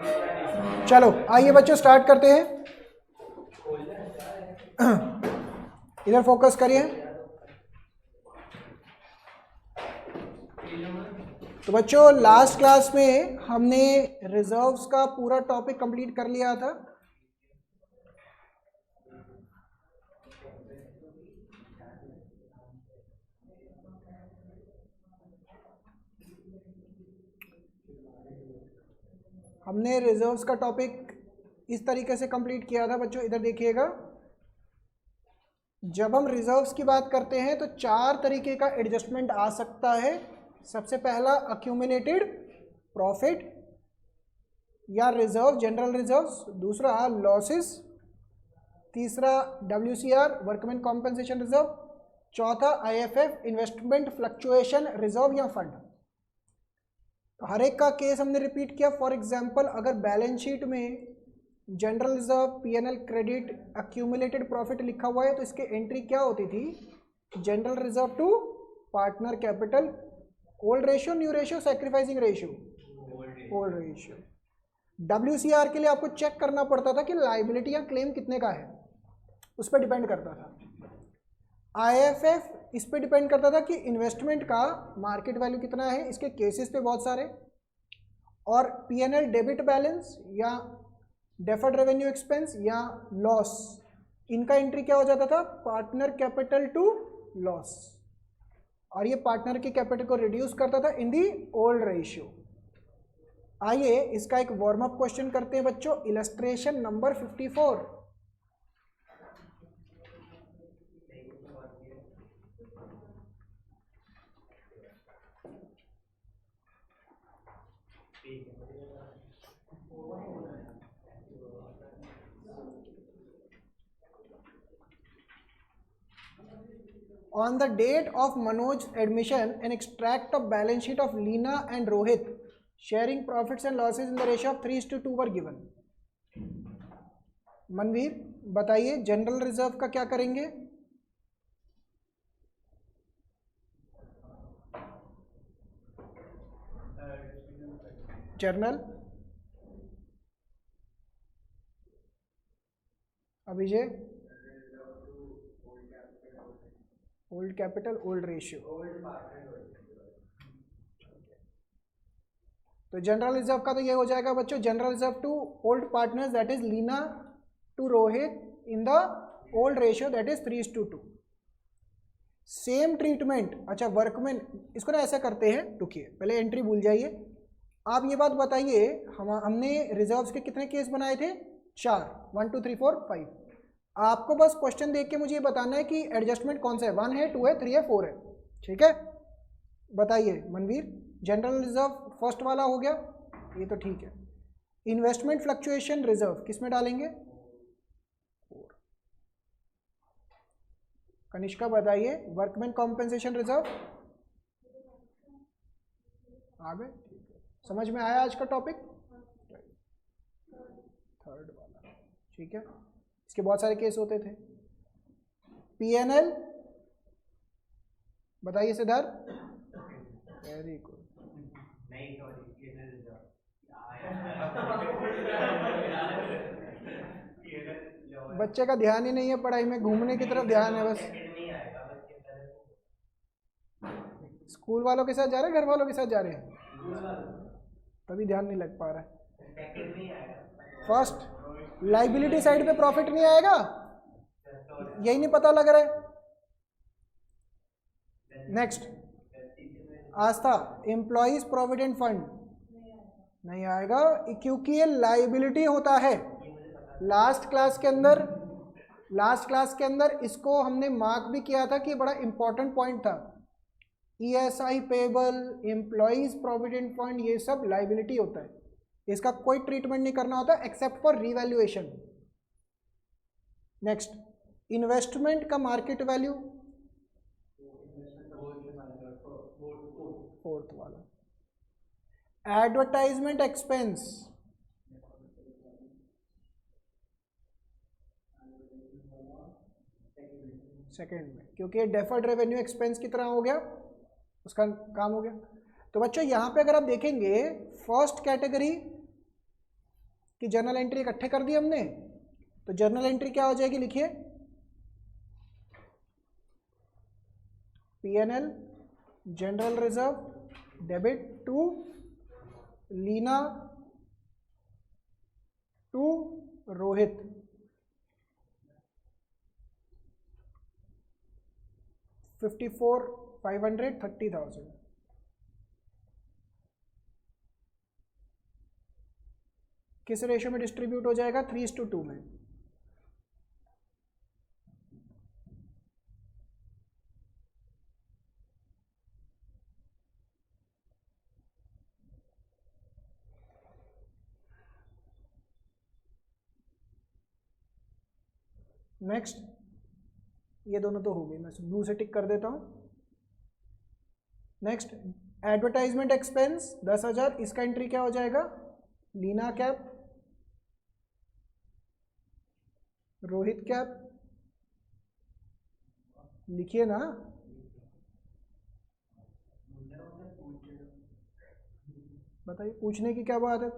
चलो आइए बच्चों स्टार्ट करते हैं। इधर फोकस करिए। तो बच्चों लास्ट क्लास में हमने रिजर्व्स का पूरा टॉपिक कंप्लीट कर लिया था। हमने रिजर्व्स का टॉपिक इस तरीके से कंप्लीट किया था बच्चों, इधर देखिएगा। जब हम रिजर्व्स की बात करते हैं तो चार तरीके का एडजस्टमेंट आ सकता है। सबसे पहला अक्यूमुलेटेड प्रॉफिट या रिजर्व, जनरल रिजर्व्स। दूसरा लॉसेस। तीसरा WCR, वर्कमैन कॉम्पेंसेशन रिजर्व। चौथा IFF, इन्वेस्टमेंट फ्लक्चुएशन रिजर्व या फंड। हर एक का केस हमने रिपीट किया। फॉर एग्जांपल अगर बैलेंस शीट में general reserve, PNL credit, accumulated profit लिखा हुआ है तो इसके एंट्री क्या होती थी? General reserve to partner capital, old ratio, new ratio, sacrificing ratio, old ratio. WCR के लिए आपको चेक करना पड़ता था कि लाइबिलिटी या क्लेम कितने का है, उस पर डिपेंड करता था। IFF इस पे डिपेंड करता था कि इन्वेस्टमेंट का मार्केट वैल्यू कितना है, इसके केसेस थे बहुत सारे। और PNL डेबिट बैलेंस या डेफर्ड रेवेन्यू एक्सपेंस या लॉस, इनका एंट्री क्या हो जाता था? Partner capital to loss. और ये पार्टनर के कैपिटल को रिड्यूस करता था इन दी ओल्ड रेशियो। आइए इसका एक वार्म अप क्वेश्चन करते हैं बच्चों। Illustration number 54। On the date of Manoj's admission, an extract of balance sheet of Leena and Rohit sharing profits and losses in the ratio of 3:2 were given. Manveer बताइए general reserve का क्या करेंगे? Journal Abhijay, old capital, old ratio. तो general reserve का तो ये हो जाएगा बच्चों, general reserve to old partners that is Leena to Rohit in the old ratio that is 3:2। Same treatment. अच्छा वर्कमैन, इसको ना ऐसा करते हैं, रुकिए पहले एंट्री भूल जाइए। आप ये बात बताइए, हमने रिजर्व्स के कितने केस बनाए थे? 4, 1 2 3 4 5। आपको बस क्वेश्चन देख के मुझे ये बताना है कि एडजस्टमेंट कौन सा है, 1 है, 2 है, 3 है, 4 है। ठीक है, बताइए मनवीर। जनरल रिजर्व फर्स्ट वाला हो गया, ये तो ठीक है। इन्वेस्टमेंट फ्लक्चुएशन रिजर्व किस में डालेंगे? 4। कनिष्का बताइए वर्कमैन कॉम्पेंसेशन रिजर्व। आ गए, ठीक है, समझ में आया आज का टॉपिक? थर्ड वाला, ठीक है। इसके बहुत सारे केस होते थे। PNL बताइए सिद्धार्थ। Very good. बच्चे का ध्यान ही नहीं है पढ़ाई में, घूमने की तरफ ध्यान है बस। स्कूल वालों के साथ जा रहे हैं, घर वालों के साथ जा रहे हैं, तभी ध्यान नहीं लग पा रहा है। फर्स्ट लाइबिलिटी साइड पे प्रॉफिट नहीं आएगा, यही नहीं पता लग रहा है। नेक्स्ट आस्था, एम्प्लॉइज प्रोविडेंट फंड नहीं आएगा क्योंकि ये लाइबिलिटी होता है। लास्ट क्लास के अंदर इसको हमने मार्क भी किया था कि बड़ा इंपॉर्टेंट पॉइंट था। ESI payable, employees provident fund, ये सब लाइबिलिटी होता है, इसका कोई ट्रीटमेंट नहीं करना होता except for revaluation. Next investment का मार्केट वैल्यू, फोर्थ वाला। एडवर्टाइजमेंट एक्सपेंस, सेकेंड में, क्योंकि ये डेफर्ड रेवेन्यू एक्सपेंस की तरह हो गया, उसका काम हो गया। तो बच्चों यहाँ पे अगर आप देखेंगे फर्स्ट कैटेगरी कि जर्नल एंट्री इकट्ठे कर दी हमने, तो जर्नल एंट्री क्या हो जाएगी, लिखिए PNL general reserve debit to Leena to Rohit, $54,500 $30,000। किस रेशियो में डिस्ट्रीब्यूट हो जाएगा, 3:2 में। नेक्स्ट, ये दोनों तो हो गई, मैं ब्लू से टिक कर देता हूं। नेक्स्ट, एडवर्टाइजमेंट एक्सपेंस 10,000, इसका एंट्री क्या हो जाएगा, लीना कैप, रोहित कैप, लिखिए ना, बताइए पूछने की क्या बात है,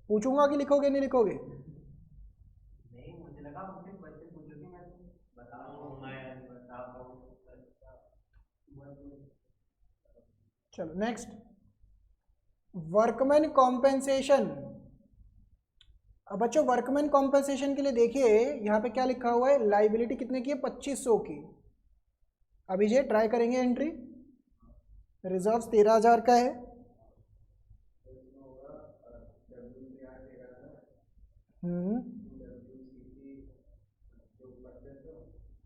पूछूंगा कि लिखोगे, नहीं लिखोगे? नहीं, मुझे लगा मुझे क्वेश्चन पूछोगे, मैं बताऊंगा या नहीं बता पाऊंगा। चलो नेक्स्ट, वर्कमैन कॉम्पेंसेशन। अब बच्चों वर्कमैन कॉम्पेंसेशन के लिए देखिए यहाँ पे क्या लिखा हुआ है, लाइबिलिटी कितने की है, 2500 की। अभी ये ट्राई करेंगे एंट्री, रिजर्व्स 13,000 का है।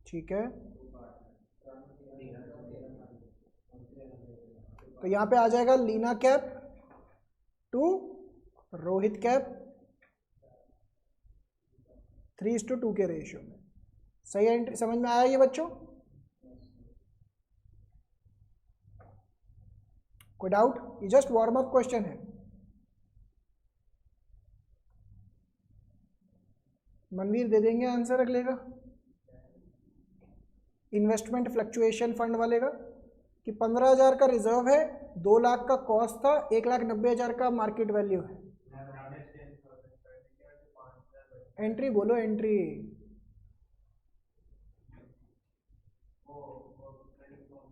ठीक है, तो यहाँ पे आ जाएगा Leena cap to Rohit cap 3:2 के रेशियो में। सही एंट्री समझ में आया ये बच्चों? कोई डाउट? ये जस्ट वार्म अप क्वेश्चन है। मनवीर दे देंगे आंसर अगले का, इन्वेस्टमेंट फ्लक्चुएशन फंड वाले का, कि 15,000 का रिजर्व है, 2 लाख का कॉस्ट था, 1,90,000 का मार्केट वैल्यू है। एंट्री बोलो, एंट्री।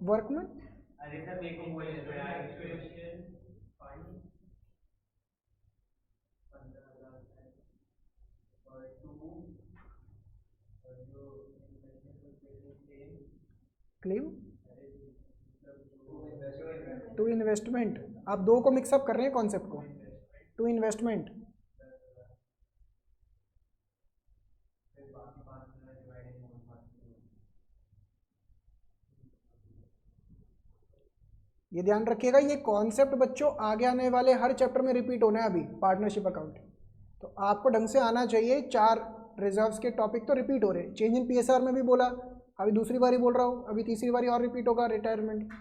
वर्कमैन, अरे सर मेरे को बोले तो यार क्वेश्चन फंड 15,000 और क्लेम टू इन्वेस्टमेंट, आप दो को मिक्सअप कर रहे हैं कॉन्सेप्ट को, टू इन्वेस्टमेंट। ये ध्यान रखिएगा, ये कॉन्सेप्ट बच्चों आगे आने वाले हर चैप्टर में रिपीट होना है। अभी पार्टनरशिप अकाउंटिंग तो आपको ढंग से आना चाहिए। 4 रिजर्व्स के टॉपिक तो रिपीट हो रहे हैं, चेंज इन PSR में भी बोला, अभी दूसरी बारी बोल रहा हूँ, अभी तीसरी बारी और रिपीट होगा, रिटायरमेंट।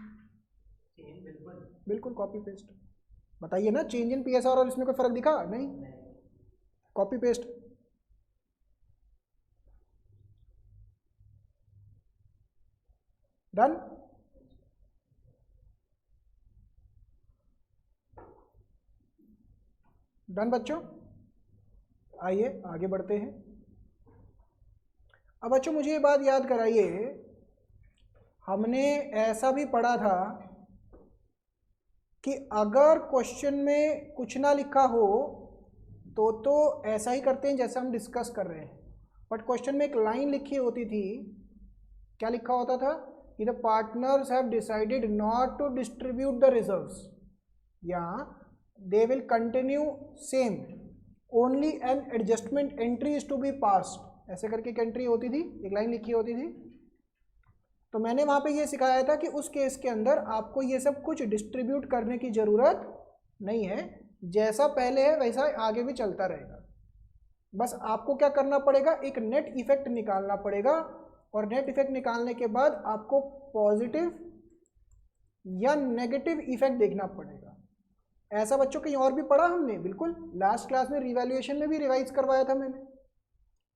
बिल्कुल कॉपी पेस्ट। बताइए ना, चेंज इन PSR और इसमें कोई फर्क दिखा? नहीं, कॉपी पेस्ट। डन। डन बच्चों, आइए आगे बढ़ते हैं। अब बच्चों मुझे ये बात याद कराइए, हमने ऐसा भी पढ़ा था कि अगर क्वेश्चन में कुछ ना लिखा हो तो ऐसा ही करते हैं जैसा हम डिस्कस कर रहे हैं, बट क्वेश्चन में एक लाइन लिखी होती थी, क्या लिखा होता था कि the partners have decided not to distribute the reserves, या they will continue same, only an adjustment entry is to be passed, ऐसे करके एक एंट्री होती थी, एक लाइन लिखी होती थी। तो मैंने वहाँ पे ये सिखाया था कि उस केस के अंदर आपको ये सब कुछ डिस्ट्रीब्यूट करने की ज़रूरत नहीं है, जैसा पहले है वैसा आगे भी चलता रहेगा। बस आपको क्या करना पड़ेगा, एक नेट इफेक्ट निकालना पड़ेगा, और नेट इफेक्ट निकालने के बाद आपको पॉजिटिव या नेगेटिव इफेक्ट देखना पड़ेगा। ऐसा बच्चों कहीं और भी पढ़ा हमने, बिल्कुल लास्ट क्लास में रिवैल्यूएशन में भी रिवाइज करवाया था मैंने।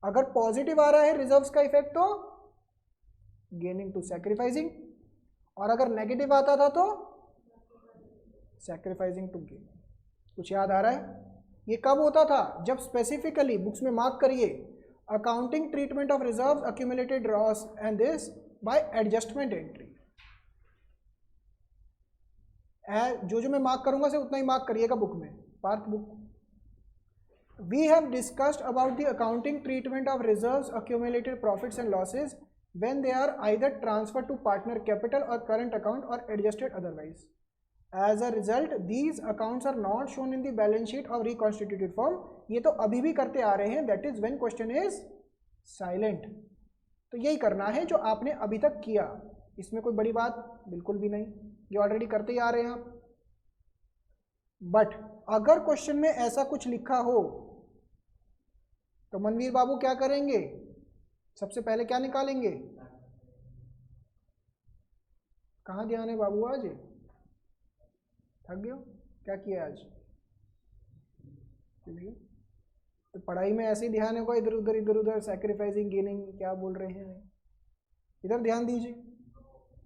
अगर पॉजिटिव आ रहा है रिजर्व्स का इफेक्ट तो गेनिंग टू सैक्रिफाइसिंग, और अगर नेगेटिव आता था तो सैक्रिफाइसिंग टू गेन। कुछ याद आ रहा है? ये कब होता था? जब स्पेसिफिकली बुक्स में मार्क करिए, accounting treatment of reserves accumulated loss and this by adjustment entry. जो जो मैं मार्क करूंगा सिर्फ उतना ही मार्क करिएगा बुक में, Parth book. We have discussed about the accounting treatment of reserves, accumulated profits and losses when they are either transferred to partner capital or current account or adjusted otherwise. As a result, these accounts are not shown in the balance sheet of reconstituted form. ये तो अभी भी करते आ रहे हैं, that is when question is silent. तो यही करना है जो आपने अभी तक किया, इसमें कोई बड़ी बात बिल्कुल भी नहीं, ये ऑलरेडी करते ही आ रहे हैं आप। बट अगर क्वेश्चन में ऐसा कुछ लिखा हो तो मनवीर बाबू क्या करेंगे? सबसे पहले क्या निकालेंगे? कहाँ ध्यान है बाबू? आज थक गए हो? क्या किया आज? तो पढ़ाई में ऐसे ही ध्यान होगा, इधर उधर सैक्रिफाइसिंग गेनिंग क्या बोल रहे हैं, इधर ध्यान दीजिए।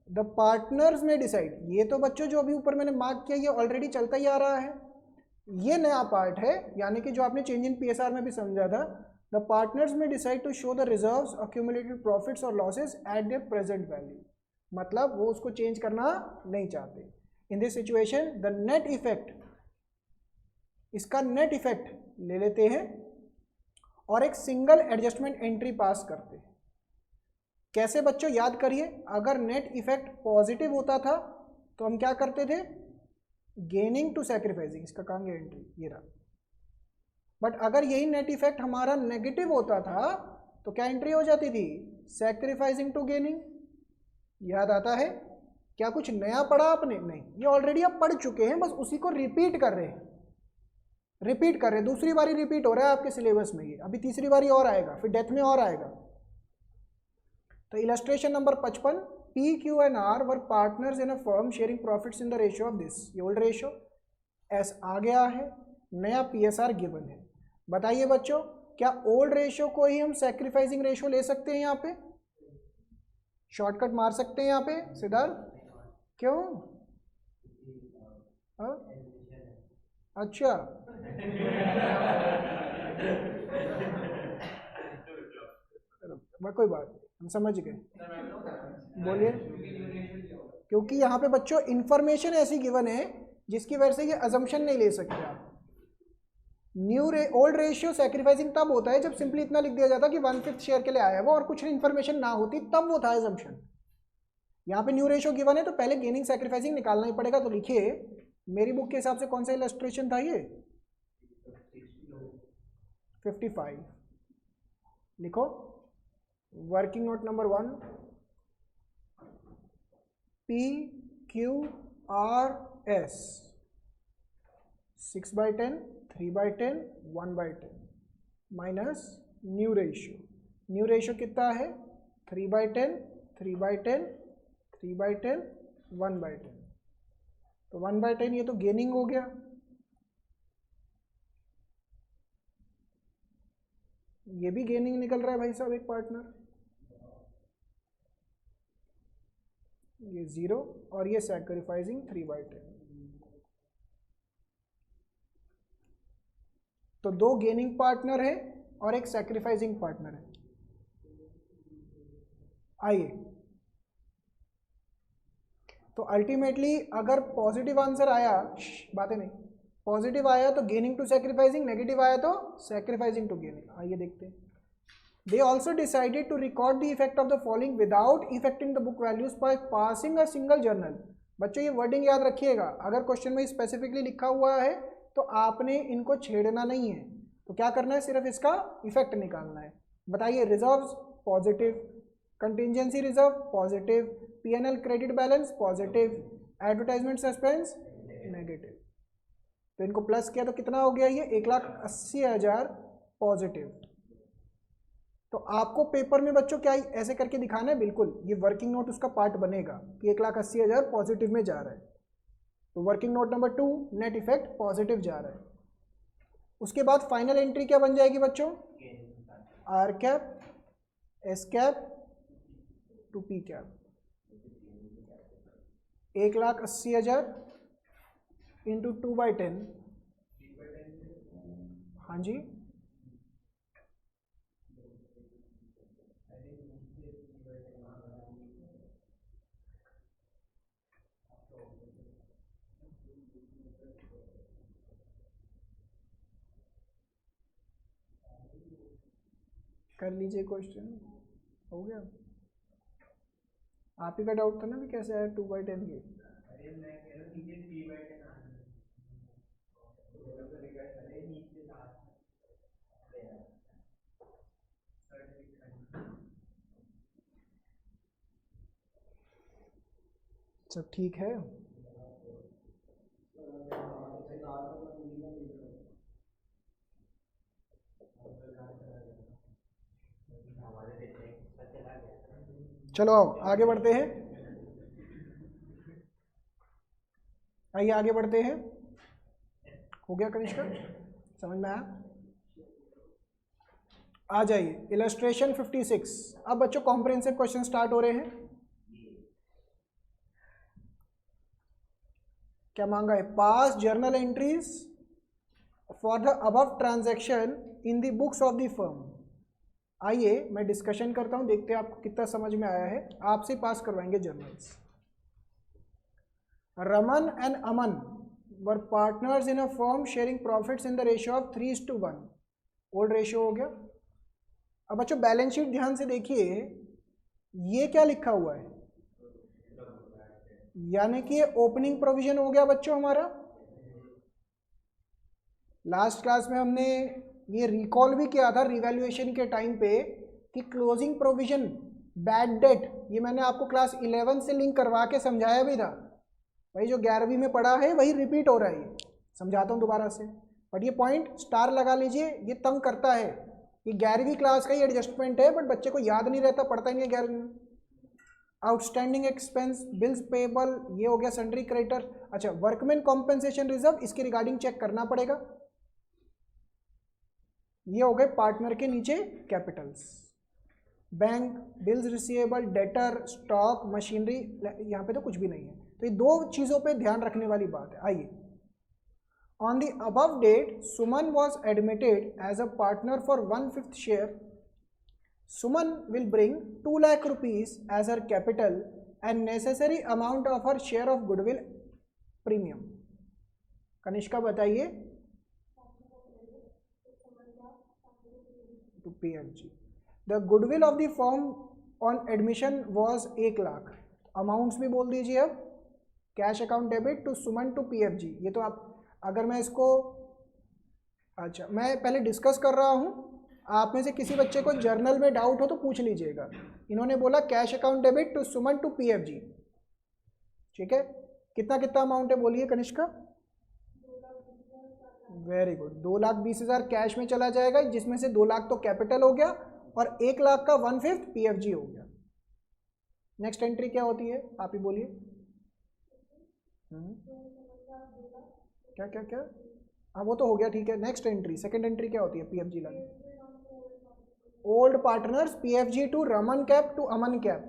द पार्टनर्स में डिसाइड, ये तो बच्चों जो अभी ऊपर मैंने मार्क किया ये ऑलरेडी चलता ही आ रहा है, ये नया पार्ट है, यानी कि जो आपने चेंज इन पीएसआर में भी समझा था। The partners may decide to show the reserves, accumulated profits और losses at their present value, मतलब वो उसको चेंज करना नहीं चाहते। In this situation the net effect, इसका नेट इफेक्ट ले लेते हैं और एक सिंगल एडजस्टमेंट एंट्री पास करते हैं। कैसे बच्चों? याद करिए, अगर नेट इफेक्ट पॉजिटिव होता था तो हम क्या करते थे? गेनिंग टू सैक्रिफाइसिंग, इसका कहांगे एंट्री, ये रहा। बट अगर यही नेट इफेक्ट हमारा नेगेटिव होता था तो क्या एंट्री हो जाती थी? Sacrificing to gaining. याद आता है? क्या कुछ नया पढ़ा आपने? नहीं, ये ऑलरेडी आप पढ़ चुके हैं, बस उसी को रिपीट कर रहे हैं, दूसरी बारी रिपीट हो रहा है आपके सिलेबस में, ये अभी तीसरी बारी और आएगा, फिर डेथ में और आएगा। तो illustration number 55, P, Q and R were partners in a firm sharing profits in the ratio of this, ये ओल्ड रेशियो S आ गया है, नया PSR गिवन है। बताइए बच्चों, क्या ओल्ड रेशियो को ही हम सैक्रिफाइसिंग रेशियो ले सकते हैं? यहाँ पे शॉर्टकट मार सकते हैं यहाँ पे सिद्धार्थ? क्यों? अच्छा कोई बात, हम समझ गए, बोलिए। क्योंकि यहाँ पे बच्चों इंफॉर्मेशन ऐसी गिवन है जिसकी वजह से ये अजम्पशन नहीं ले सकते आप। ओल्ड रेशियो सैक्रिफाइसिंग तब होता है जब सिंपली इतना लिख दिया जाता कि 1/5 शेयर के लिए आया वो और कुछ इन्फॉर्मेशन ना होती, तब वो था अजम्पशन। यहाँ पे न्यू रेशियो गिवन है तो पहले गेनिंग सैक्रिफाइसिंग निकालना ही पड़ेगा। तो लिखिए, मेरी बुक के हिसाब से कौन सा इलस्ट्रेशन था ये? 55 लिखो। Working note number 1, PQRS 6/10, 3/10, 1/10 minus new ratio कितना है? 3/10, 3/10, 3/10, 1/10। तो 1/10 ये तो गेनिंग हो गया, ये भी गेनिंग निकल रहा है भाई साहब एक पार्टनर, ये 0 और ये सैक्रिफाइसिंग 3/10। तो 2 गेनिंग पार्टनर है और एक सैक्रिफाइसिंग पार्टनर है। आइए, तो अल्टीमेटली अगर पॉजिटिव आंसर आया, बातें नहीं, पॉजिटिव आया तो गेनिंग टू सैक्रिफाइसिंग, नेगेटिव आया तो सैक्रिफाइसिंग टू गेनिंग। आइए देखते हैं। They also decided to record the effect of the following without affecting the book values by passing a single journal। बच्चों ये वर्डिंग याद रखिएगा, अगर क्वेश्चन में स्पेसिफिकली लिखा हुआ है तो आपने इनको छेड़ना नहीं है। तो क्या करना है? सिर्फ इसका इफेक्ट निकालना है। बताइए, reserves positive, contingency reserve positive, P&L credit balance positive, advertisement suspense negative. तो इनको प्लस किया तो कितना हो गया? ये 1,80,000 पॉजिटिव। तो आपको पेपर में बच्चों क्या ऐसे करके दिखाना है? बिल्कुल, ये वर्किंग नोट उसका पार्ट बनेगा कि 1,80,000 पॉजिटिव में जा रहा है। तो working note number 2, net effect positive जा रहा है। उसके बाद फाइनल एंट्री क्या बन जाएगी बच्चों? R cap, S cap to P cap. 1,80,000 into 2/10 हाँ जी, कर लीजिए क्वेश्चन, हो गया। आप ही का डाउट था ना कि कैसे आया 2/10 ये। अरे मैं कह रहा हूँ नीचे 3/10 आ रहा है। अरे नीचे लास्ट सब ठीक है। चलो आगे बढ़ते हैं, आइए आगे बढ़ते हैं। हो गया कनिष्का, समझ में आया? आ जाइए इलस्ट्रेशन 56। अब बच्चों कॉम्प्रिहेंसिव क्वेश्चन स्टार्ट हो रहे हैं। क्या मांगा है? पास journal entries for the above transaction in the books of the firm. आइए मैं डिस्कशन करता हूं, देखते हैं आपको कितना समझ में आया है। आपसे पास करवाएंगे journals. Raman and Aman were partners in a firm sharing profits in the ratio of 3:1। Old ratio हो गया। अब बच्चों बैलेंस शीट ध्यान से देखिए, ये क्या लिखा हुआ है? यानी कि ये ओपनिंग प्रोविजन हो गया बच्चों हमारा। लास्ट क्लास में हमने ये रिकॉल भी किया था रिवैल्यूएशन के टाइम पे कि क्लोजिंग प्रोविजन, बैड डेट, ये मैंने आपको क्लास 11 से लिंक करवा के समझाया भी था। वही जो 11वीं में पढ़ा है वही रिपीट हो रहा है। ये समझाता हूँ दोबारा से, बट ये पॉइंट स्टार लगा लीजिए, ये तंग करता है। ये 11वीं क्लास का ही एडजस्टमेंट है, बट बच्चे को याद नहीं रहता, पढ़ता ही नहीं है 11वीं में। आउटस्टैंडिंग एक्सपेंस, बिल्स पेबल, ये हो गया सन्ड्री क्रेडिटर। अच्छा, वर्कमैन कॉम्पेंसेशन रिजर्व, इसके रिगार्डिंग चेक करना पड़ेगा। ये हो गए पार्टनर के नीचे Capitals. Bank, bills receivable, debtor, stock, machinery, यहाँ पे तो कुछ भी नहीं है। तो ये दो चीज़ों पे ध्यान रखने वाली बात है। आइए, on the above date Suman was admitted as a partner for 1/5 share. Suman will bring 2 lakh rupees as her capital and necessary amount of her share of goodwill premium. Kanishka बताइए। To PFG. The goodwill of the firm on admission was 1 lakh. Amounts भी बोल दीजिए। अब cash account debit to Suman to PFG। ये तो आप, अगर मैं इसको, अच्छा मैं पहले डिस्कस कर रहा हूँ, आप में से किसी बच्चे को जर्नल में डाउट हो तो पूछ लीजिएगा। इन्होंने बोला cash account debit to Suman to PFG, ठीक है। कितना कितना अमाउंट है बोलिए कनिष्का। वेरी गुड, 2,20,000 कैश में चला जाएगा, जिसमें से 2 लाख तो कैपिटल हो गया और 1 लाख का 1/5 PFG हो गया। नेक्स्ट एंट्री क्या होती है, आप ही बोलिए। क्या क्या क्या? हाँ वो तो हो गया, ठीक है। नेक्स्ट एंट्री, सेकंड एंट्री क्या होती है PFG line? Old partners PFG to Raman cap to Aman cap.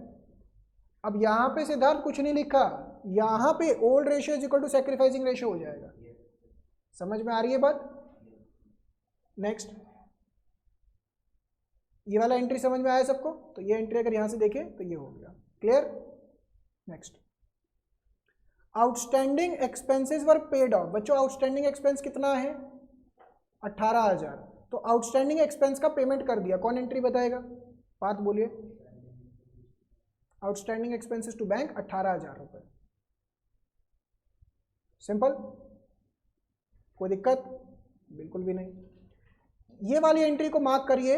अब यहाँ पे सिद्धार्थ कुछ नहीं लिखा, यहाँ पे old ratio is equal to sacrificing ratio हो जाएगा। समझ में आ रही है बात? नेक्स्ट, ये वाला एंट्री समझ में आया सबको? तो ये एंट्री अगर यहाँ से देखें तो ये हो गया clear. Next, outstanding expenses were paid of. बच्चों आउटस्टैंडिंग एक्सपेंस कितना है? 18,000। तो आउटस्टैंडिंग एक्सपेंस का पेमेंट कर दिया, कौन एंट्री बताएगा? बात बोलिए। आउटस्टैंडिंग एक्सपेंसेस टू बैंक 18,000 रुपये। सिंपल, कोई दिक्कत? बिल्कुल भी नहीं। ये वाली एंट्री को मार्क करिए।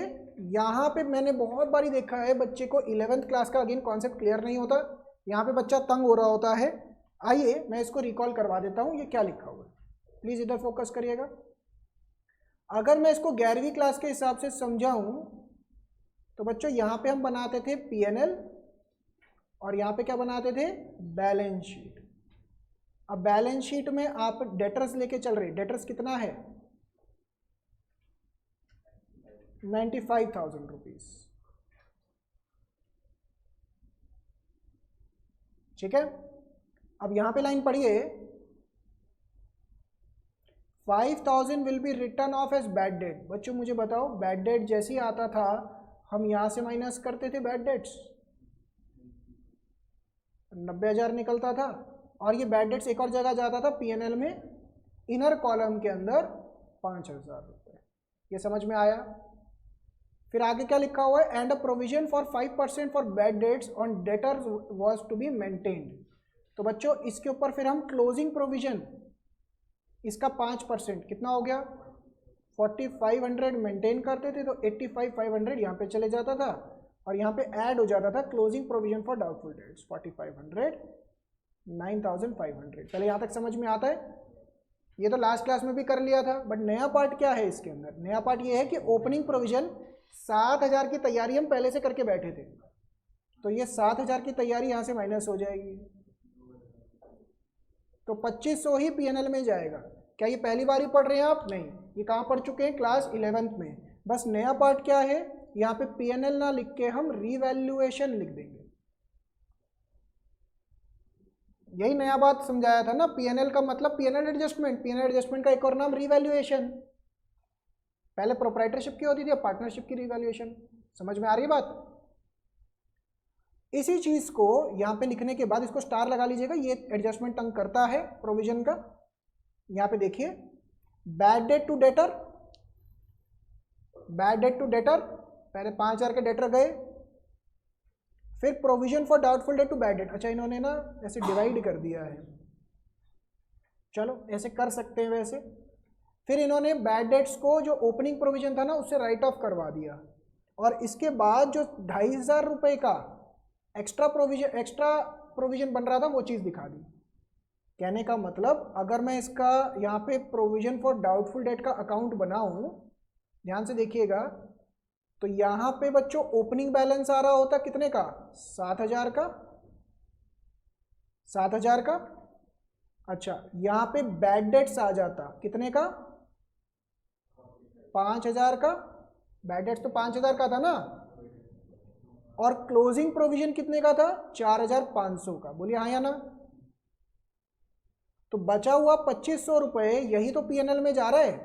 यहाँ पे मैंने बहुत बारी देखा है बच्चे को 11th क्लास का अगेन कॉन्सेप्ट क्लियर नहीं होता, यहाँ पे बच्चा तंग हो रहा होता है। आइए मैं इसको रिकॉल करवा देता हूँ, ये क्या लिखा हुआ है, प्लीज इधर फोकस करिएगा। अगर मैं इसको 11वीं क्लास के हिसाब से समझाऊं तो बच्चों यहाँ पे हम बनाते थे P&L और यहाँ पे क्या बनाते थे? Balance sheet. अब बैलेंस शीट में आप डेटर्स लेके चल रहे, डेटर्स कितना है? 95,000 रुपीज, ठीक है। अब यहाँ पे लाइन पढ़िए, 5000 will be written off as bad debt. बच्चों मुझे बताओ, बैड डेट जैसे ही आता था हम यहाँ से माइनस करते थे बैड डेट्स, 90,000 निकलता था, और ये बैड डेट्स एक और जगह जाता था पीएनएल में, इनर कॉलम के अंदर 5,000 रुपये। ये समझ में आया? फिर आगे क्या लिखा हुआ है, and a provision for 5% for bad debts on debtors was to be maintained. तो बच्चों इसके ऊपर फिर हम क्लोजिंग प्रोविजन, इसका 5% कितना हो गया, 4500 मेंटेन करते थे, तो 85,500 यहाँ पे चले जाता था, और यहाँ पे ऐड हो जाता था closing provision for doubtful dates 4500, 9500। पहले यहाँ तक समझ में आता है? ये तो लास्ट क्लास में भी कर लिया था, बट नया पार्ट क्या है इसके अंदर? नया पार्ट ये है कि ओपनिंग प्रोविजन 7,000 की तैयारी हम पहले से करके बैठे थे, तो ये 7,000 की तैयारी यहाँ से माइनस हो जाएगी, तो 2500 ही पीएनएल में जाएगा। क्या ये पहली बार ही पढ़ रहे हैं आप? नहीं, ये कहाँ पढ़ चुके हैं? क्लास 11th में। बस नया पार्ट क्या है, यहाँ पे पीएनएल ना लिख के हम रीवैल्यूएशन लिख देंगे। यही नया बात समझाया था ना, पीएनएल का मतलब पीएनएल एडजस्टमेंट, पीएनएल एडजस्टमेंट का एक और नाम रीवैल्यूएशन। पहले प्रोप्राइटरशिप की होती थी, अब पार्टनरशिप की रीवैल्यूएशन। समझ में आ रही है बात? इसी चीज को यहाँ पे लिखने के बाद इसको स्टार लगा लीजिएगा, ये एडजस्टमेंट तंग करता है प्रोविजन का। यहाँ पे देखिए, bad debt to debtor, bad debt to debtor, पहले 5,000 के डेटर गए, फिर provision for doubtful debt to bad debt. अच्छा इन्होंने ना ऐसे डिवाइड कर दिया है, चलो ऐसे कर सकते हैं वैसे। फिर इन्होंने बैड डेट्स को जो ओपनिंग प्रोविजन था ना उससे राइट ऑफ करवा दिया, और इसके बाद जो 2,500 रुपये का एक्स्ट्रा प्रोविजन बन रहा था वो चीज़ दिखा दी। कहने का मतलब अगर मैं इसका यहाँ पे प्रोविजन फॉर डाउटफुल डेट का अकाउंट बनाऊं, ध्यान से देखिएगा, तो यहाँ पे बच्चों ओपनिंग बैलेंस आ रहा होता कितने का, 7,000 का, 7,000 का। अच्छा यहाँ पे बैड डेट्स आ जाता कितने का, 5,000 का। बैड डेट्स तो 5,000 का था ना, और क्लोजिंग प्रोविजन कितने का था, 4,500 का। बोलिए हाँ या ना? तो बचा हुआ 2,500 रुपये यही तो पीएनएल में जा रहा है।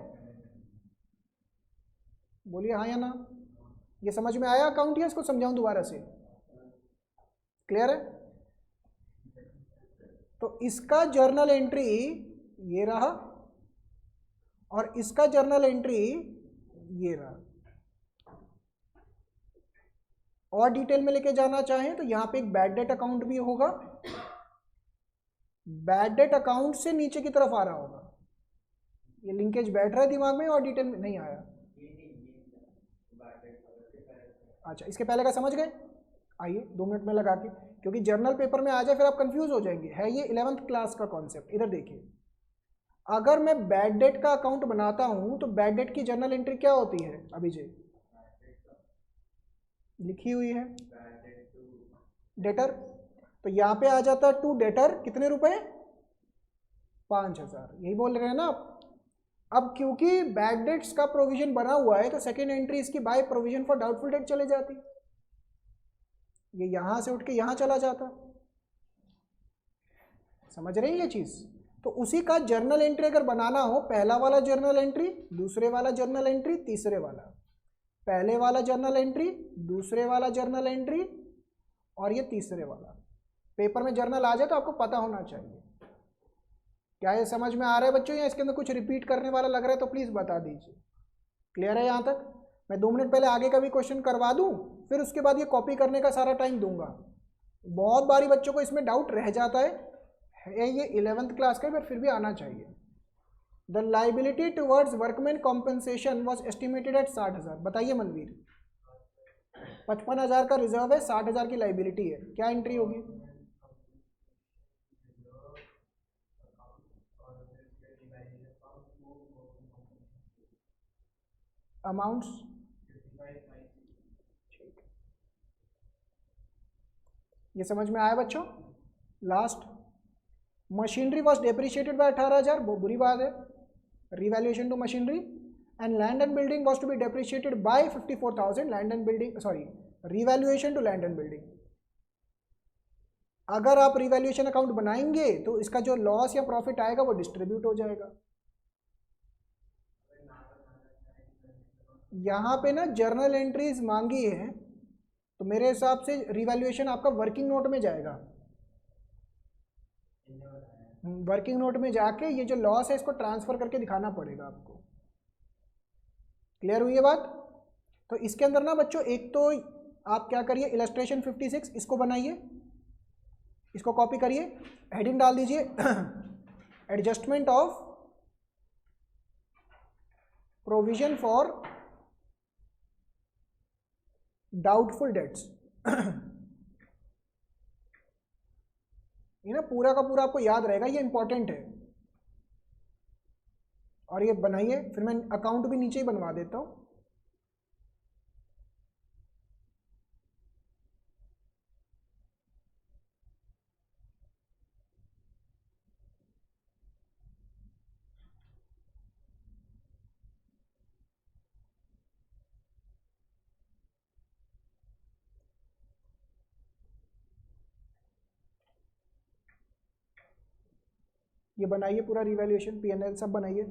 बोलिए हाँ या ना? ये समझ में आया अकाउंट, या इसको समझाऊं दोबारा से? क्लियर है? तो इसका जर्नल एंट्री ये रहा, और इसका जर्नल एंट्री ये रहा। और डिटेल में लेके जाना चाहें तो यहाँ पे एक बैड डेट अकाउंट भी होगा, बैड डेट अकाउंट से नीचे की तरफ आ रहा होगा। ये लिंकेज बैठ रहा है दिमाग में, और डिटेल में नहीं आया? अच्छा इसके पहले का समझ गए? आइए 2 मिनट में लगा के, क्योंकि जर्नल पेपर में आ जाए फिर आप कंफ्यूज हो जाएंगे। है ये 11th क्लास का कॉन्सेप्ट। इधर देखिए, अगर मैं बैड डेट का अकाउंट बनाता हूं तो बैड डेट की जर्नल एंट्री क्या होती है? अभिजय लिखी हुई है, डेटर। तो यहाँ पे आ जाता टू डेटर कितने रुपए, 5,000। यही बोल रहे हैं ना आप? अब क्योंकि बैड डेट्स का प्रोविजन बना हुआ है तो सेकेंड एंट्री इसकी by provision for doubtful date चले जाती, ये यहां से उठ के यहां चला जाता। समझ रहे हैं ये चीज? तो उसी का जर्नल एंट्री अगर बनाना हो, पहला वाला जर्नल एंट्री, दूसरे वाला जर्नल एंट्री, तीसरे वाला, पहले वाला जर्नल एंट्री, दूसरे वाला जर्नल एंट्री, और ये तीसरे वाला। पेपर में जर्नल आ जाए तो आपको पता होना चाहिए। क्या ये समझ में आ रहा है बच्चों, या इसके अंदर कुछ रिपीट करने वाला लग रहा है तो प्लीज बता दीजिए। क्लियर है यहाँ तक? मैं 2 मिनट पहले आगे का भी क्वेश्चन करवा दूं, फिर उसके बाद ये कॉपी करने का सारा टाइम दूंगा। बहुत बारी बच्चों को इसमें डाउट रह जाता है ये 11th क्लास का, पर फिर भी आना चाहिए। The liability towards workman compensation was estimated at 60,000। बताइए मनवीर, 55,000 का रिजर्व है, 60,000 की लाइबिलिटी है, क्या एंट्री होगी? अमाउंट्स ये समझ में आया बच्चों? Last, machinery was depreciated by 18,000, बुरी बात है, revaluation to machinery. And land and building was to be depreciated by 54,000, land and building, sorry, revaluation to land and building. अगर आप रिवैल्यूएशन अकाउंट बनाएंगे तो इसका जो लॉस या प्रॉफिट आएगा वो डिस्ट्रीब्यूट हो जाएगा। यहाँ पे ना जर्नल एंट्रीज मांगी है, तो मेरे हिसाब से रिवैल्यूएशन आपका वर्किंग नोट में जाएगा। वर्किंग नोट में जाके ये जो लॉस है इसको ट्रांसफर करके दिखाना पड़ेगा आपको। क्लियर हुई ये बात? तो इसके अंदर ना बच्चों एक तो आप क्या करिए, इलस्ट्रेशन 56 इसको बनाइए, इसको कॉपी करिए, हेडिंग डाल दीजिए adjustment of provision for doubtful dates. ये ना पूरा का पूरा आपको याद रहेगा, ये इंपॉर्टेंट है। और ये बनाइए, फिर मैं अकाउंट भी नीचे ही बनवा देता हूँ। ये बनाइए पूरा रिवैल्यूएशन, P&L सब बनाइए।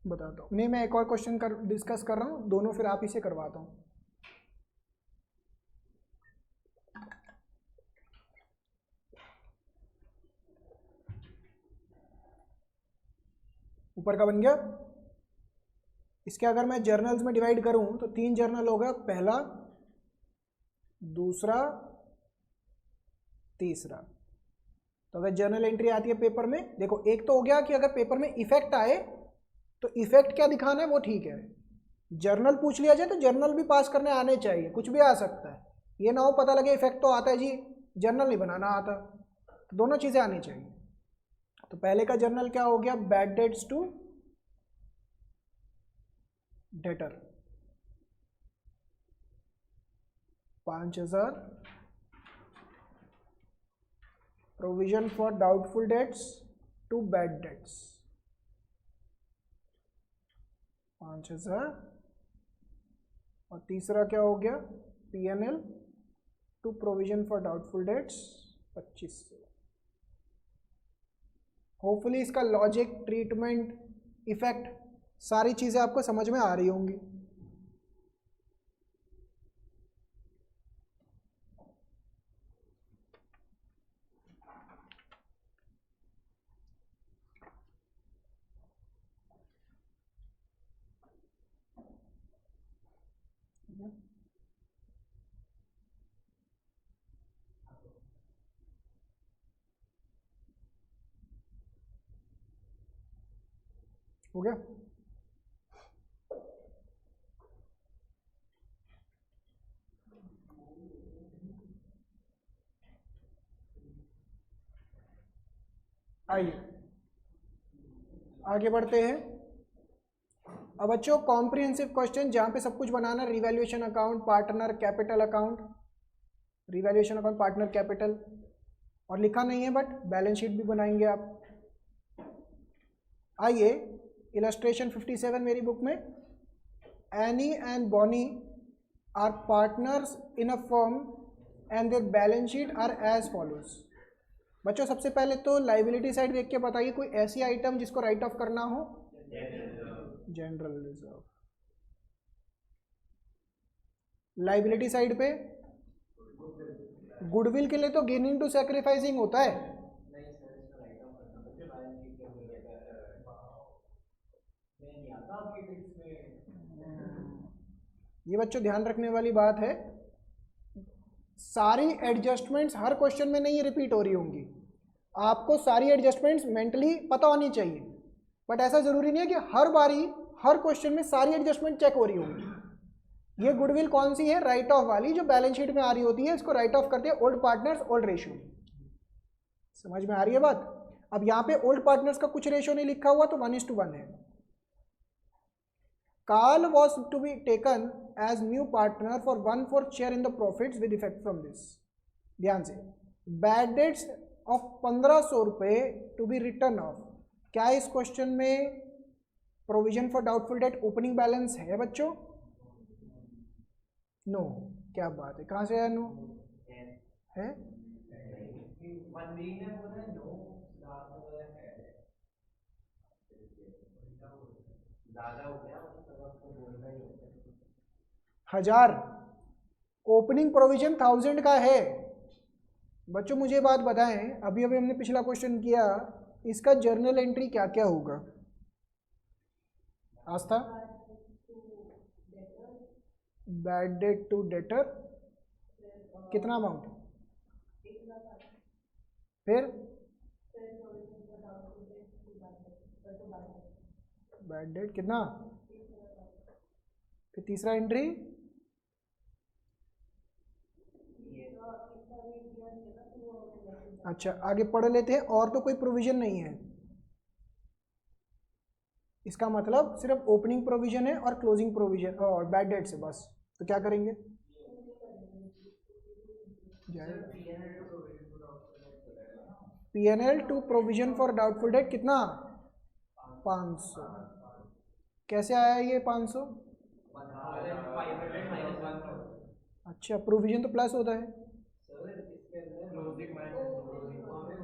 बताता हूँ। नहीं, मैं एक और क्वेश्चन डिस्कस कर रहा हूँ, दोनों फिर आप ही से करवाता हूँ। ऊपर का बन गया। इसके अगर मैं जर्नल्स में डिवाइड करूँ तो 3 जर्नल होगा, पहला, दूसरा, तीसरा। तो अगर जर्नल एंट्री आती है पेपर में, देखो एक तो हो गया कि अगर पेपर में इफेक्ट आए तो इफेक्ट क्या दिखाना है वो ठीक है। जर्नल पूछ लिया जाए तो जर्नल भी पास करने आने चाहिए, कुछ भी आ सकता है। ये ना हो पता लगे इफेक्ट तो आता है जी, जर्नल नहीं बनाना आता। तो दोनों चीज़ें आनी चाहिए। तो पहले का जर्नल क्या हो गया, bad debts to debtor, 5000 provision for doubtful debts to bad debts, 5000। और तीसरा क्या हो गया, P&L to provision for doubtful debts, 2500। Hopefully इसका लॉजिक, ट्रीटमेंट, इफेक्ट सारी चीज़ें आपको समझ में आ रही होंगी। हो गया। आइए आगे बढ़ते हैं। अब बच्चों कॉम्प्रिहेंसिव क्वेश्चन जहाँ पे सब कुछ बनाना, revaluation account, partner, capital account, revaluation account, partner, capital, और लिखा नहीं है बट बैलेंस शीट भी बनाएंगे आप। आइए इलस्ट्रेशन 57 मेरी बुक में, Annie and Bonnie are partners in a firm and their balance sheet are as follows. बच्चों सबसे पहले तो लाइबिलिटी साइड देख के बताइए कोई ऐसी आइटम जिसको राइट ऑफ करना हो। General reserve. लाइबिलिटी साइड पे गुडविल के लिए तो गेनिंग टू सैक्रिफाइसिंग होता है। ये बच्चों ध्यान रखने वाली बात है, सारी एडजस्टमेंट्स हर क्वेश्चन में नहीं रिपीट हो रही होंगी, आपको सारी एडजस्टमेंट्स मेंटली पता होनी चाहिए, बट ऐसा जरूरी नहीं है कि हर बारी हर क्वेश्चन में सारी एडजस्टमेंट चेक हो रही होंगी। ये गुडविल कौन सी है, राइट ऑफ वाली, जो बैलेंस शीट में आ रही होती है, इसको राइट ऑफ करते हैं ओल्ड पार्टनर्स ओल्ड रेशियो। समझ में आ रही है बात। अब यहाँ पे ओल्ड पार्टनर्स का कुछ रेशियो नहीं लिखा हुआ तो 1:1 है। Carl was to be taken as new partner for 1/4 share in the profits with effect from this। ध्यान से, बैड डेट्स ऑफ 1500 रुपये टू बी रिटर्न ऑफ। क्या इस क्वेश्चन में provision for doubtful date opening balance है बच्चों? No. क्या बात है, कहाँ से आया नो? है हजार, ओपनिंग प्रोविजन 1000 का है। बच्चों मुझे बात बताएं, अभी अभी हमने पिछला क्वेश्चन किया, इसका जर्नल एंट्री क्या क्या होगा? आस्था, बैड डेट टू डेटर, कितना अमाउंट? फिर बैड डेट कितना? फिर तीसरा एंट्री अच्छा आगे पढ़ लेते हैं। और तो कोई प्रोविजन नहीं है, इसका मतलब सिर्फ ओपनिंग प्रोविजन है और क्लोजिंग प्रोविजन और बैड डेट से बस। तो क्या करेंगे? P&L to provision for doubtful debt कितना? 500। कैसे आया ये 500? अच्छा, प्रोविजन तो प्लस होता है।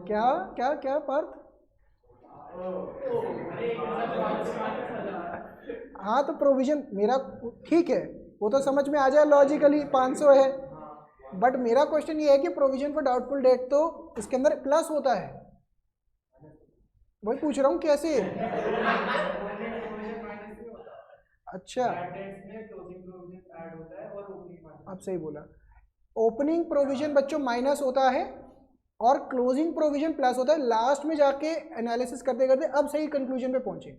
क्या क्या क्या पार्थ? हाँ तो प्रोविजन मेरा ठीक है, वो तो समझ में आ जाए लॉजिकली 500 है, बट मेरा क्वेश्चन ये है कि प्रोविजन फॉर डाउटफुल डेट तो इसके अंदर प्लस होता है, वही पूछ रहा हूँ कैसे। अच्छा आप सही बोला, ओपनिंग प्रोविजन बच्चों माइनस होता है और क्लोजिंग प्रोविजन प्लस होता है। लास्ट में जाके एनालिसिस करते करते अब सही कंक्लूजन पे पहुंचे।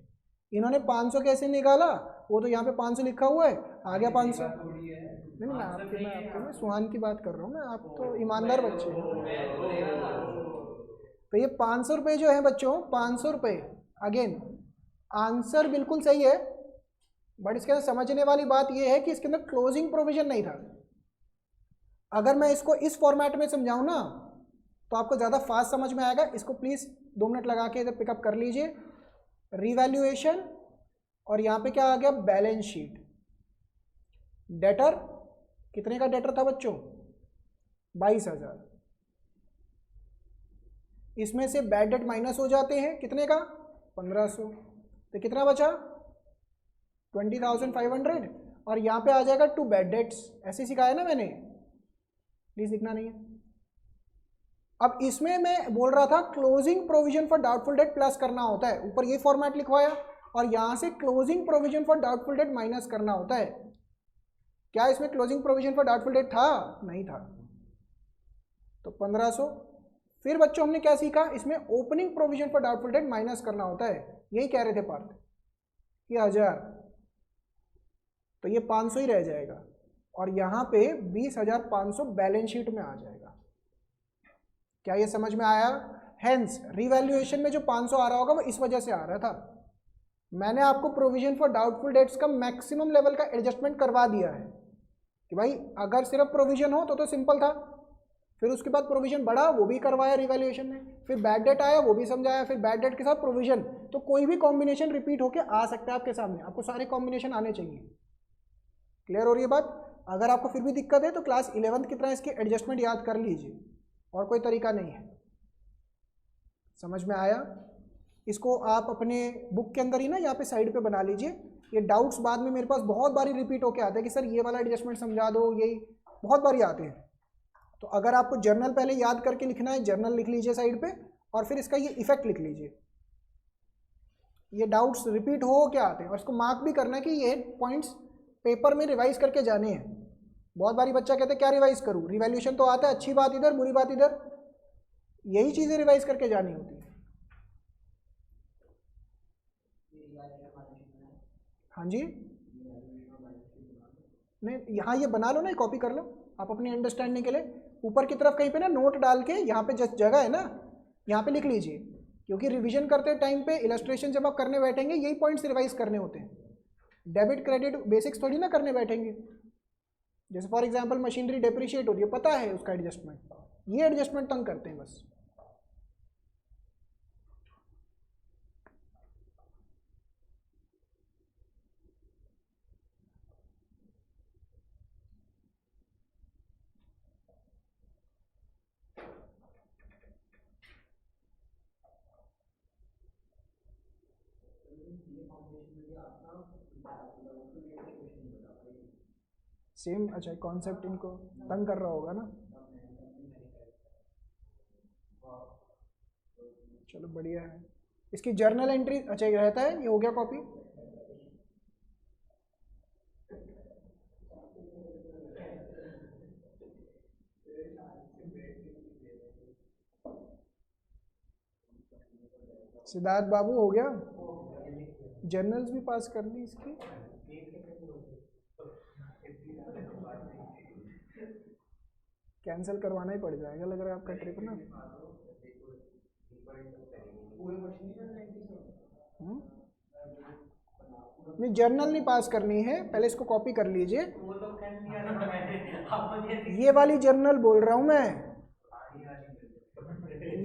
इन्होंने 500 कैसे निकाला, वो तो यहाँ पे 500 लिखा हुआ है, आ गया 500। नहीं मैं आपको सुहान की बात कर रहा हूँ मैं, आप तो ईमानदार बच्चे हैं। तो ये 500 रुपये जो है बच्चों, 500 रुपये अगेन आंसर बिल्कुल सही है, बट इसके अंदर समझने वाली बात ये है कि इसके अंदर क्लोजिंग प्रोविजन नहीं था। अगर मैं इसको इस फॉर्मेट में समझाऊं ना तो आपको ज़्यादा फास्ट समझ में आएगा। इसको प्लीज़ 2 मिनट लगा के इधर पिकअप कर लीजिए। रिवैल्यूएशन और यहाँ पे क्या आ गया? Balance sheet. डेटर कितने का डेटर था बच्चों? 22,000। इसमें से बैड डेट माइनस हो जाते हैं, कितने का? 1500। तो कितना बचा? 20,500। और यहाँ पे आ जाएगा टू बैड डेट्स। ऐसे सिखाया ना मैंने, प्लीज लिखना नहीं है। अब इसमें मैं बोल रहा था closing provision for doubtful date plus करना होता है, ऊपर ये फॉर्मेट लिखवाया, और यहाँ से closing provision for doubtful date minus करना होता है। क्या इसमें closing provision for doubtful date था? नहीं था, तो 1500। फिर बच्चों हमने क्या सीखा? इसमें opening provision for doubtful date minus करना होता है, यही कह रहे थे पार्थ, ये 1000, तो ये 500 ही रह जाएगा, और यहाँ पे 20,500 बैलेंस शीट में आ जाएगा। क्या ये समझ में आया? हेंस रिवैल्यूएशन में जो 500 आ रहा होगा वो इस वजह से आ रहा था। मैंने आपको प्रोविजन फॉर डाउटफुल डेट्स का मैक्सिमम लेवल का एडजस्टमेंट करवा दिया है कि भाई अगर सिर्फ प्रोविजन हो तो सिंपल था, फिर उसके बाद प्रोविजन बढ़ा वो भी करवाया रिवैल्यूएशन में, फिर बैड डेट आया वो भी समझाया, फिर बैड डेट के साथ प्रोविजन, तो कोई भी कॉम्बिनेशन रिपीट होके आ सकता है आपके सामने, आपको सारे कॉम्बिनेशन आने चाहिए। क्लियर हो रही है बात? अगर आपको फिर भी दिक्कत है तो क्लास 11th की तरह इसकी एडजस्टमेंट याद कर लीजिए, और कोई तरीका नहीं है। समझ में आया? इसको आप अपने बुक के अंदर ही ना यहाँ पे साइड पे बना लीजिए। ये डाउट्स बाद में मेरे पास बहुत बारी रिपीट होके आते हैं कि सर ये वाला एडजस्टमेंट समझा दो, यही बहुत बारी आते हैं। तो अगर आपको जर्नल पहले याद करके लिखना है, जर्नल लिख लीजिए साइड पे, और फिर इसका ये इफेक्ट लिख लीजिए। ये डाउट्स रिपीट हो क्या आते हैं, और इसको मार्क भी करना है कि ये पॉइंट्स पेपर में रिवाइज करके जाने हैं। बहुत बारी बच्चा कहते हैं क्या रिवाइज करूँ, रिवैल्यूएशन तो आता है, अच्छी बात इधर बुरी बात इधर, यही चीज़ें रिवाइज करके जानी होती है। हाँ जी, नहीं यहाँ ये बना लो ना, कॉपी कर लो आप अपनी अंडरस्टैंडिंग के लिए। ऊपर की तरफ कहीं पे ना नोट डाल के यहाँ पे जिस जगह है ना यहाँ पे लिख लीजिए, क्योंकि रिवीजन करते टाइम पे इलस्ट्रेशन जब आप करने बैठेंगे यही पॉइंट्स रिवाइज करने होते हैं, डेबिट क्रेडिट बेसिक्स थोड़ी ना करने बैठेंगे। जैसे फॉर एग्जांपल मशीनरी डेप्रिशिएट होती है, पता है उसका एडजस्टमेंट, ये एडजस्टमेंट तंग करते हैं बस। सेम, अच्छा कॉन्सेप्ट इनको तंग कर रहा होगा ना। चलो बढ़िया है। इसकी जर्नल एंट्री अच्छा ये रहता है, ये हो गया कॉपी। सिद्धार्थ बाबू हो गया, जर्नल्स भी पास कर ली इसकी। कैंसिल करवाना ही पड़ जाएगा लग रहा है आपका ट्रिप ना। नहीं जर्नल नहीं पास करनी है, पहले इसको कॉपी कर लीजिए। ये वाली जर्नल बोल रहा हूँ मैं,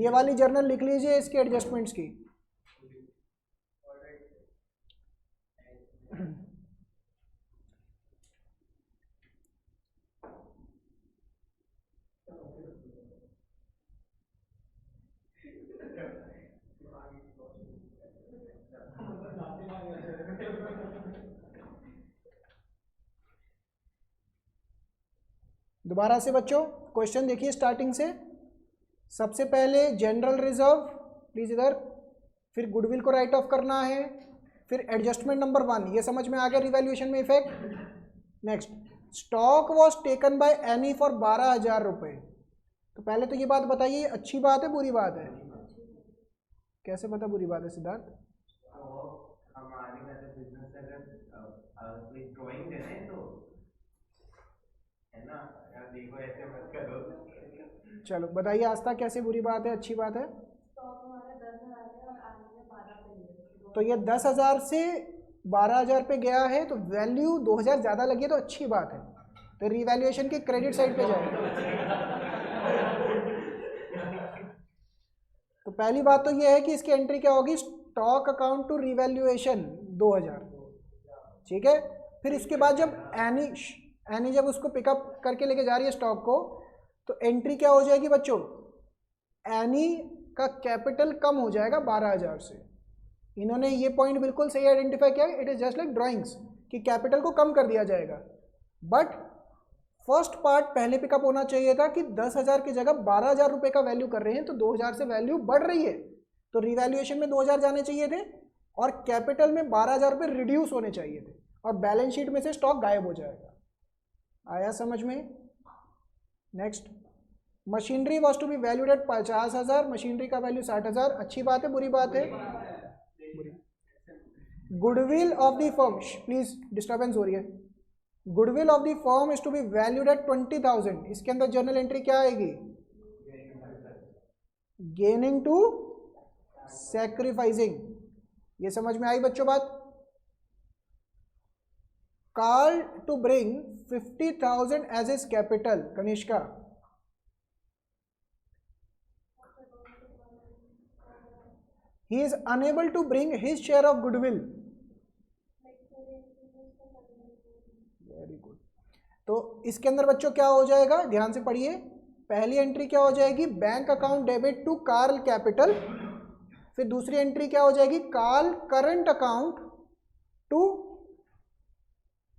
ये वाली जर्नल लिख लीजिए इसके एडजस्टमेंट्स की। दोबारा से बच्चों क्वेश्चन देखिए स्टार्टिंग से। सबसे पहले जनरल रिजर्व प्लीज इधर, फिर गुडविल को राइट ऑफ करना है, फिर एडजस्टमेंट नंबर 1, ये समझ में आ गया रिवैल्यूएशन में effect. Next, stock was taken by any for 12,000 रुपये। तो पहले तो ये बात बताइए अच्छी बात है बुरी बात है? कैसे पता बुरी बात है सिद्धार्थ? ड्राइंग दे दें तो है ना यार, देखो ऐसे मत करो। चलो बताइए आस्था, कैसे बुरी बात है अच्छी बात है? तो ये 10,000 से 12,000 पे गया है तो वैल्यू 2,000 ज़्यादा लगी है तो अच्छी बात है, तो रिवैल्यूएशन के क्रेडिट साइड पे जाएगा। तो पहली बात तो ये है कि इसकी एंट्री क्या होगी, स्टॉक अकाउंट टू रिवैल्यूएशन 2,000, ठीक है। फिर इसके बाद जब एनी जब उसको पिकअप करके लेके जा रही है स्टॉक को, तो एंट्री क्या हो जाएगी बच्चों, एनी का कैपिटल कम हो जाएगा 12,000 से। इन्होंने ये पॉइंट बिल्कुल सही आइडेंटिफाई किया, it is just like drawings कि कैपिटल को कम कर दिया जाएगा। बट फर्स्ट पार्ट पहले पिकअप होना चाहिए था कि 10,000 की जगह 12,000 रुपये का वैल्यू कर रहे हैं तो 2,000 से वैल्यू बढ़ रही है, तो रिवैल्यूएशन में 2,000 जाने चाहिए थे और कैपिटल में 12,000 रुपये रिड्यूस होने चाहिए थे, और बैलेंस शीट में से स्टॉक गायब हो जाएगा। आया समझ में? Next, machinery was to be valued at 50,000, machinery का वैल्यू 60,000, अच्छी बात है बुरी बात है? Goodwill of the firm, please disturbance हो रही है, goodwill of the firm is to be valued at 20,000, इसके अंदर जर्नल एंट्री क्या आएगी, गेनिंग टू सैक्रिफाइसिंग, ये समझ में आई बच्चों बात? Karl to bring 50,000 as is capital, Kanishka. He is unable to bring his share of goodwill. Very good. तो इसके अंदर बच्चों क्या हो जाएगा, ध्यान से पढ़िए। पहली एंट्री क्या हो जाएगी, bank account debit to Karl capital. फिर दूसरी एंट्री क्या हो जाएगी, Karl current account to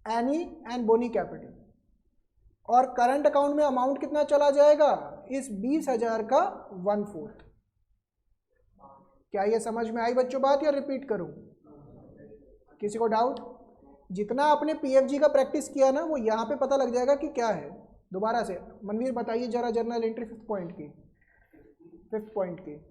Annie and Bonnie capital. और करंट अकाउंट में अमाउंट कितना चला जाएगा, इस 20,000 का 1/4। क्या ये समझ में आई बच्चों बात, या रिपीट करूं? किसी को डाउट? जितना आपने पीएफजी का प्रैक्टिस किया ना, वो यहाँ पे पता लग जाएगा कि क्या है। दोबारा से मनवीर बताइए जरा, जर्नल एंट्री 5th पॉइंट की, 5th पॉइंट की।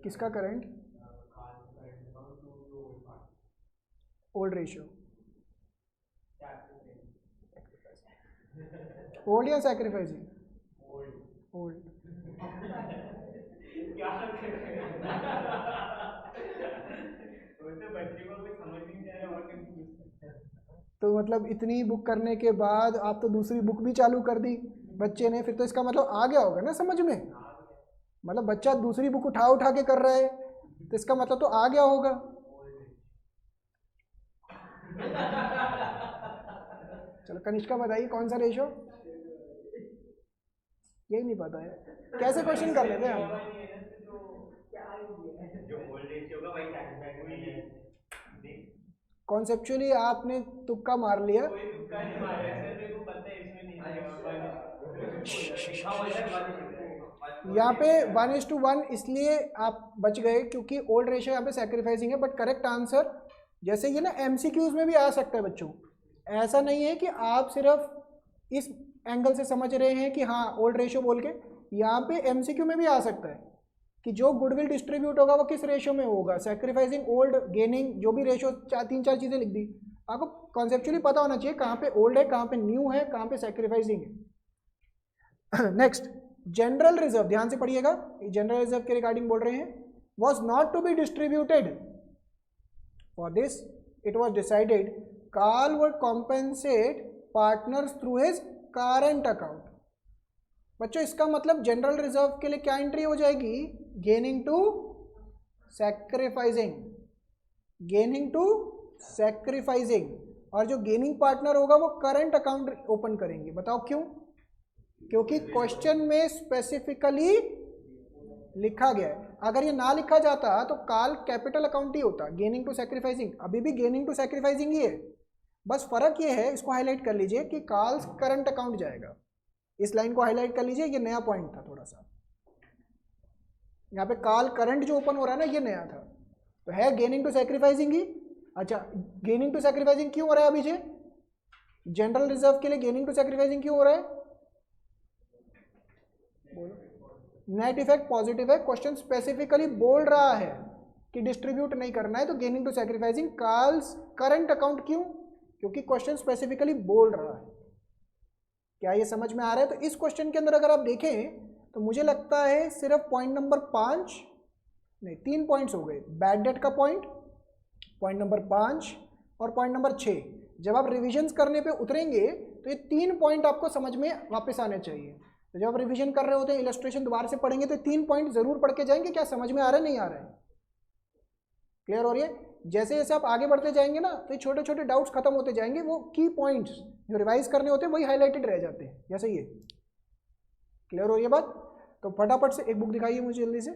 किसका करंट? Old ratio. ओल्ड या सैक्रिफाइसिंग? ओल्ड। तो मतलब इतनी बुक करने के बाद आप तो दूसरी बुक भी चालू कर दी बच्चे ने, फिर तो इसका मतलब आ गया होगा ना समझ में। मतलब बच्चा दूसरी बुक उठा उठा के कर रहा है, तो इसका मतलब तो आ गया होगा। चलो कनिष्का बताइए कौन सा रेशो? यही नहीं पता है, कैसे क्वेश्चन कर लेते हैं हम? कॉन्सेप्चुअली आपने तुक्का मार लिया। यहाँ पे 1:1 इसलिए आप बच गए क्योंकि ओल्ड रेशियो यहाँ पे सैक्रिफाइसिंग है, बट करेक्ट आंसर जैसे ये ना एमसीक्यूज में भी आ सकता है बच्चों। ऐसा नहीं है कि आप सिर्फ इस एंगल से समझ रहे हैं कि हाँ ओल्ड रेशियो बोल के, यहाँ पे एमसीक्यू में भी आ सकता है कि जो गुडविल डिस्ट्रीब्यूट होगा वो किस रेशियो में होगा, सैक्रिफाइसिंग, ओल्ड, गेनिंग, जो भी रेशियो 3-4 चीज़ें लिख दी। आपको कॉन्सेप्चुअली पता होना चाहिए कहाँ पे ओल्ड है, कहाँ पे न्यू है, कहाँ पे सैक्रिफाइसिंग है। नेक्स्ट, जनरल रिजर्व, ध्यान से पढ़िएगा, जनरल रिजर्व के रिगार्डिंग बोल रहे हैं। Was not to be distributed, for this it was decided Karl would compensate partners through his current account. बच्चों इसका मतलब जनरल रिजर्व के लिए क्या एंट्री हो जाएगी, gaining to sacrificing, gaining to sacrificing. और जो गेनिंग पार्टनर होगा वो करंट अकाउंट ओपन करेंगे। बताओ क्यों? क्योंकि क्वेश्चन में स्पेसिफिकली लिखा गया है। अगर ये ना लिखा जाता तो कार्ल कैपिटल अकाउंट ही होता, गेनिंग टू सैक्रिफाइसिंग अभी भी गेनिंग टू सैक्रिफाइसिंग ही है। बस फर्क ये है, इसको हाईलाइट कर लीजिए कि कार्ल करंट अकाउंट जाएगा। इस लाइन को हाईलाइट कर लीजिए, ये नया पॉइंट था थोड़ा सा। यहाँ पे कार्ल करंट जो ओपन हो रहा है ना, ये नया था, तो है गेनिंग टू सैक्रिफाइसिंग ही। अच्छा, गेनिंग टू सैक्रिफाइसिंग क्यों हो रहा है अभी जे? जनरल रिजर्व के लिए गेनिंग टू सैक्रिफाइसिंग क्यों हो रहा है? नेट इफेक्ट पॉजिटिव है, क्वेश्चन स्पेसिफिकली बोल रहा है कि डिस्ट्रीब्यूट नहीं करना है, तो gaining to sacrificing Karl's current account. क्यों? क्योंकि क्वेश्चन स्पेसिफिकली बोल रहा है। क्या ये समझ में आ रहा है? तो इस क्वेश्चन के अंदर अगर आप देखें तो मुझे लगता है सिर्फ पॉइंट नंबर 5 नहीं, 3 पॉइंट्स हो गए। बैड डेट का पॉइंट, पॉइंट नंबर 5 और पॉइंट नंबर 6। जब आप रिविजन्स करने पे उतरेंगे तो ये 3 पॉइंट आपको समझ में वापस आने चाहिए। तो जब आप रिवीजन कर रहे होते हैं, इलस्ट्रेशन दोबारा से पढ़ेंगे तो 3 पॉइंट जरूर पढ़ के जाएंगे, क्या समझ में आ रहा है नहीं आ रहा है? क्लियर हो रही है? जैसे जैसे आप आगे बढ़ते जाएंगे ना, तो छोटे छोटे डाउट्स खत्म होते जाएंगे, वो की पॉइंट्स जो रिवाइज करने होते हैं वही हाईलाइटेड रह जाते हैं, जैसे ये। क्लियर हो रही है बात? तो फटाफट से एक बुक दिखाइए मुझे जल्दी से।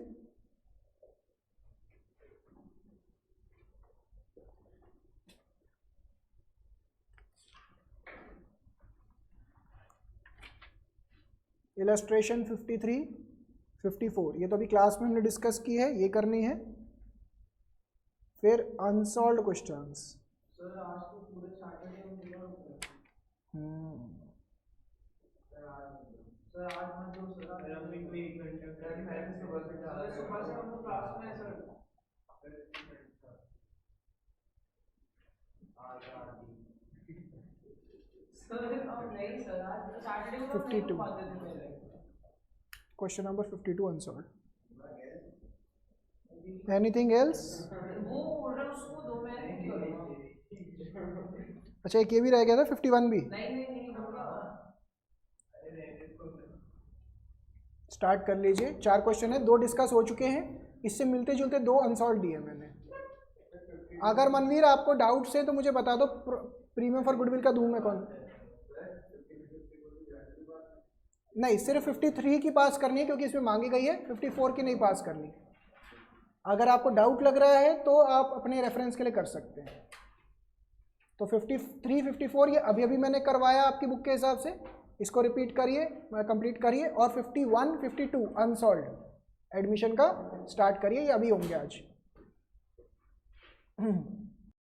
इलस्ट्रेशन 53, 54, ये तो अभी क्लास में हमने डिस्कस की है, ये करनी है। फिर अनसॉल्व्ड क्वेश्चंस। सर आज मैं जो सर मेरा वीकली 1 घंटे सर मैं सुबह से जा रहा हूं, सुबह से हम तो क्लास में है सर। सर अब नहीं सर, आज सैटरडे को 52 पाते थे पहले। Question number 52 unsolved. Anything else? वो ऑर्डर उसको दो, मैं नहीं करूंगा। अच्छा एक ये भी रह गया था 51 भी। नहीं होगा। स्टार्ट कर लीजिए। 4 क्वेश्चन है, 2 डिस्कस हो चुके हैं, इससे मिलते जुलते 2 अनसॉल्व दिए मैंने। अगर मनवीर आपको डाउट्स है तो मुझे बता दो, प्रीमियम फॉर गुडविल का दूं मैं कौन? नहीं, सिर्फ 53 की पास करनी है क्योंकि इसमें मांगी गई है, 54 की नहीं पास करनी। अगर आपको डाउट लग रहा है तो आप अपने रेफरेंस के लिए कर सकते हैं। तो 53 54 ये अभी अभी मैंने करवाया आपकी बुक के हिसाब से, इसको रिपीट करिए, कंप्लीट करिए। और 51 52 अनसॉल्व्ड एडमिशन का स्टार्ट करिए, ये अभी होंगे आज।